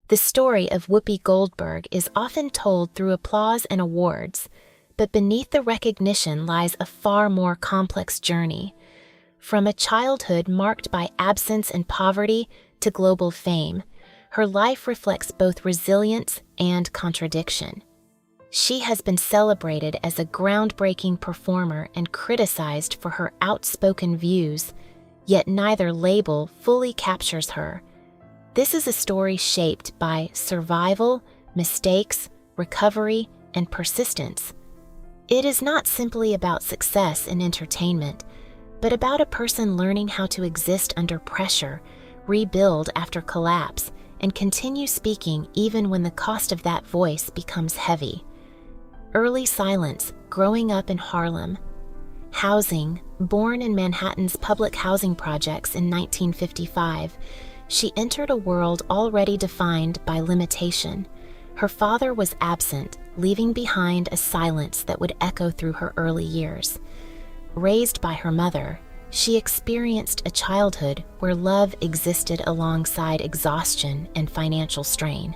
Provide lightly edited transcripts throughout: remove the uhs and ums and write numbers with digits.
The story of Whoopi Goldberg is often told through applause and awards, but beneath the recognition lies a far more complex journey. From a childhood marked by absence and poverty to global fame, her life reflects both resilience and contradiction. She has been celebrated as a groundbreaking performer and criticized for her outspoken views, yet neither label fully captures her. This is a story shaped by survival, mistakes, recovery, and persistence. It is not simply about success in entertainment, but about a person learning how to exist under pressure, rebuild after collapse, and continue speaking even when the cost of that voice becomes heavy. Early silence, growing up in Harlem. Housing, born in Manhattan's public housing projects in 1955, she entered a world already defined by limitation. Her father was absent, leaving behind a silence that would echo through her early years. Raised by her mother, she experienced a childhood where love existed alongside exhaustion and financial strain.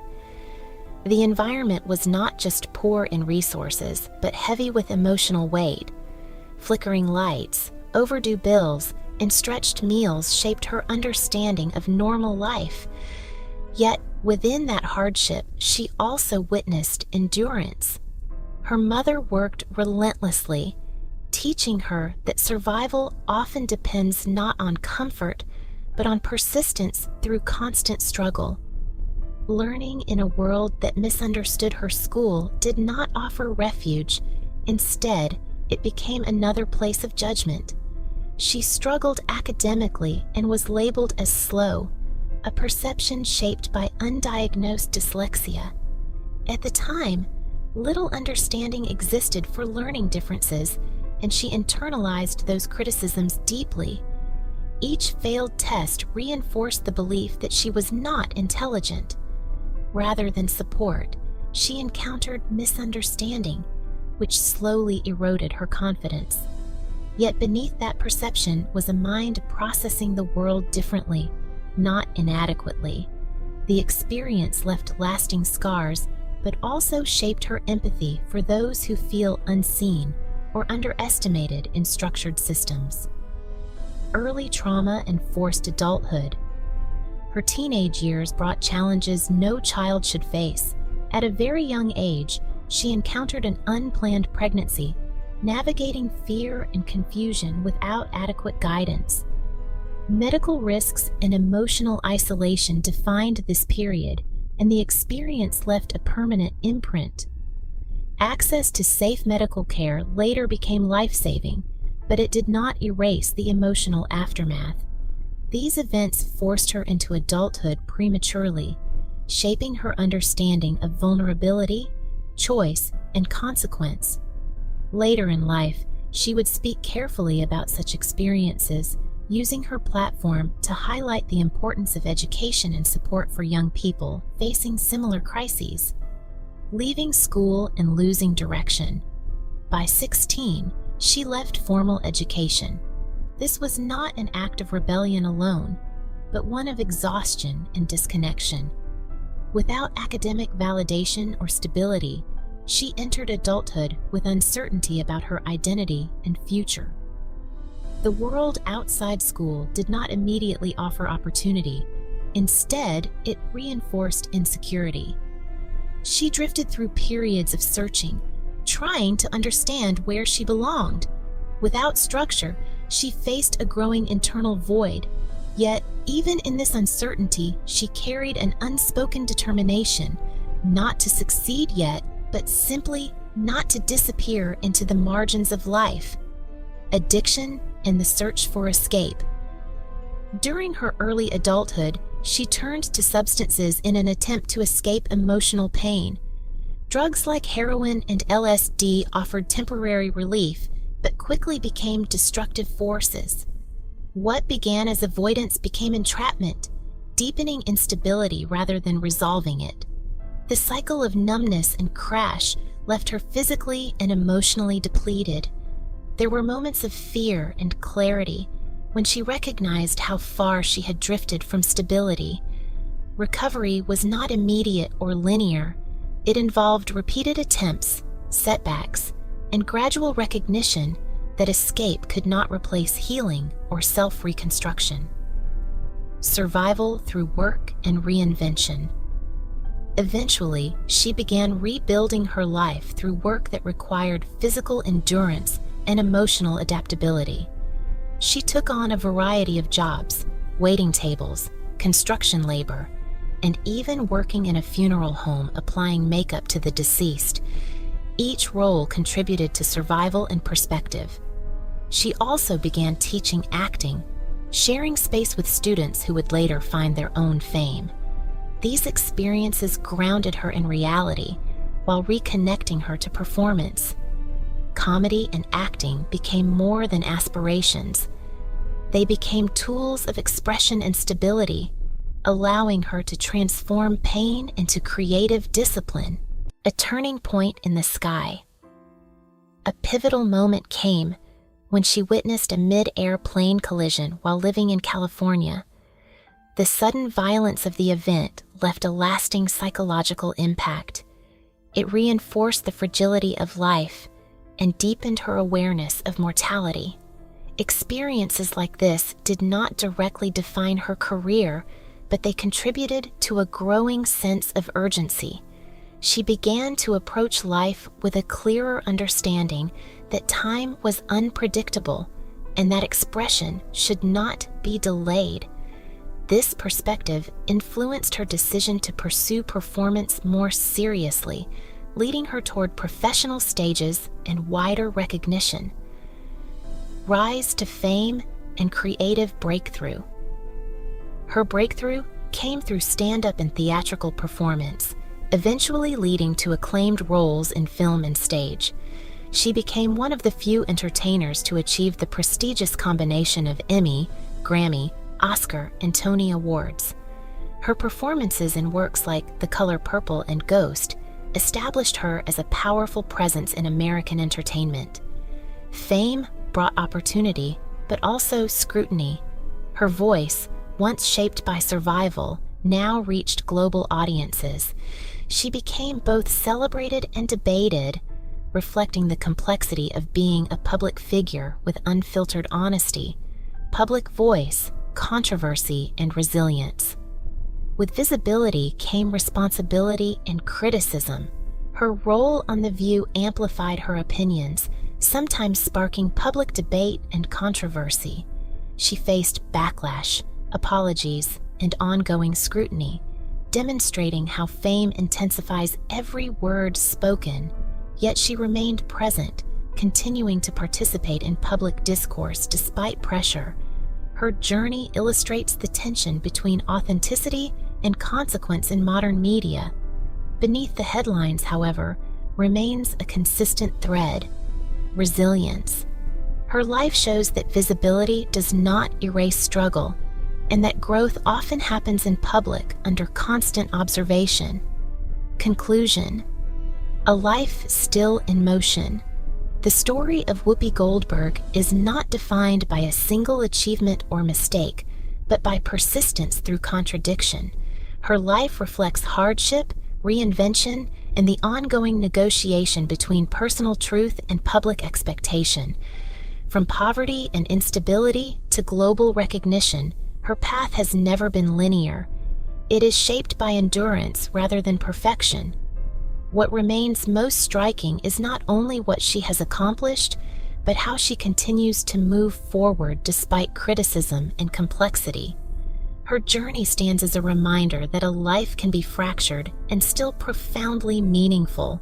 The environment was not just poor in resources, but heavy with emotional weight. Flickering lights, overdue bills, and stretched meals shaped her understanding of normal life. Yet, within that hardship, she also witnessed endurance. Her mother worked relentlessly, teaching her that survival often depends not on comfort, but on persistence through constant struggle. Learning in a world that misunderstood her school did not offer refuge. Instead, it became another place of judgment. She struggled academically and was labeled as slow, a perception shaped by undiagnosed dyslexia. At the time, little understanding existed for learning differences, and she internalized those criticisms deeply. Each failed test reinforced the belief that she was not intelligent. Rather than support, she encountered misunderstanding, which slowly eroded her confidence. Yet beneath that perception was a mind processing the world differently, not inadequately. The experience left lasting scars, but also shaped her empathy for those who feel unseen or underestimated in structured systems. Early trauma and forced adulthood. Her teenage years brought challenges no child should face. At a very young age, she encountered an unplanned pregnancy, navigating fear and confusion without adequate guidance. Medical risks and emotional isolation defined this period, and the experience left a permanent imprint. Access to safe medical care later became life-saving, but it did not erase the emotional aftermath. These events forced her into adulthood prematurely, shaping her understanding of vulnerability, choice, and consequence. Later in life, she would speak carefully about such experiences, using her platform to highlight the importance of education and support for young people facing similar crises. Leaving school and losing direction. By 16, she left formal education. This was not an act of rebellion alone, but one of exhaustion and disconnection. Without academic validation or stability, she entered adulthood with uncertainty about her identity and future. The world outside school did not immediately offer opportunity. Instead, it reinforced insecurity. She drifted through periods of searching, trying to understand where she belonged. Without structure, she faced a growing internal void. Yet, even in this uncertainty, she carried an unspoken determination, not to succeed yet, but simply not to disappear into the margins of life. Addiction and the search for escape. During her early adulthood, she turned to substances in an attempt to escape emotional pain. Drugs like heroin and LSD offered temporary relief, but quickly became destructive forces. What began as avoidance became entrapment, deepening instability rather than resolving it. The cycle of numbness and crash left her physically and emotionally depleted. There were moments of fear and clarity when she recognized how far she had drifted from stability. recovery was not immediate or linear. It involved repeated attempts, setbacks, and gradual recognition that escape could not replace healing or self-reconstruction. Survival through work and reinvention. Eventually, she began rebuilding her life through work that required physical endurance and emotional adaptability. She took on a variety of jobs, waiting tables, construction labor, and even working in a funeral home applying makeup to the deceased. Each role contributed to survival and perspective. She also began teaching acting, sharing space with students who would later find their own fame. These experiences grounded her in reality while reconnecting her to performance. Comedy and acting became more than aspirations. They became tools of expression and stability, allowing her to transform pain into creative discipline. A turning point in the sky. A pivotal moment came when she witnessed a mid-air plane collision while living in California. The sudden violence of the event left a lasting psychological impact. It reinforced the fragility of life and deepened her awareness of mortality. Experiences like this did not directly define her career, but they contributed to a growing sense of urgency. She began to approach life with a clearer understanding that time was unpredictable and that expression should not be delayed. This perspective influenced her decision to pursue performance more seriously, leading her toward professional stages and wider recognition. Rise to fame and creative breakthrough. Her breakthrough came through stand-up and theatrical performance, eventually leading to acclaimed roles in film and stage. She became one of the few entertainers to achieve the prestigious combination of Emmy, Grammy, Oscar, and Tony Awards. Her performances in works like The Color Purple and Ghost established her as a powerful presence in American entertainment. Fame brought opportunity, but also scrutiny. Her voice, once shaped by survival, now reached global audiences. She became both celebrated and debated, reflecting the complexity of being a public figure with unfiltered honesty, public voice, controversy, and resilience. With visibility came responsibility and criticism. Her role on The View amplified her opinions, sometimes sparking public debate and controversy. She faced backlash, apologies, and ongoing scrutiny, demonstrating how fame intensifies every word spoken, yet she remained present, continuing to participate in public discourse despite pressure. Her journey illustrates the tension between authenticity and consequence in modern media. Beneath the headlines, however, remains a consistent thread: resilience. Her life shows that visibility does not erase struggle, and that growth often happens in public under constant observation. Conclusion: a life still in motion. The story of Whoopi Goldberg is not defined by a single achievement or mistake, but by persistence through contradiction. Her life reflects hardship, reinvention, and the ongoing negotiation between personal truth and public expectation. From poverty and instability to global recognition, her path has never been linear. It is shaped by endurance rather than perfection. What remains most striking is not only what she has accomplished, but how she continues to move forward despite criticism and complexity. Her journey stands as a reminder that a life can be fractured and still profoundly meaningful,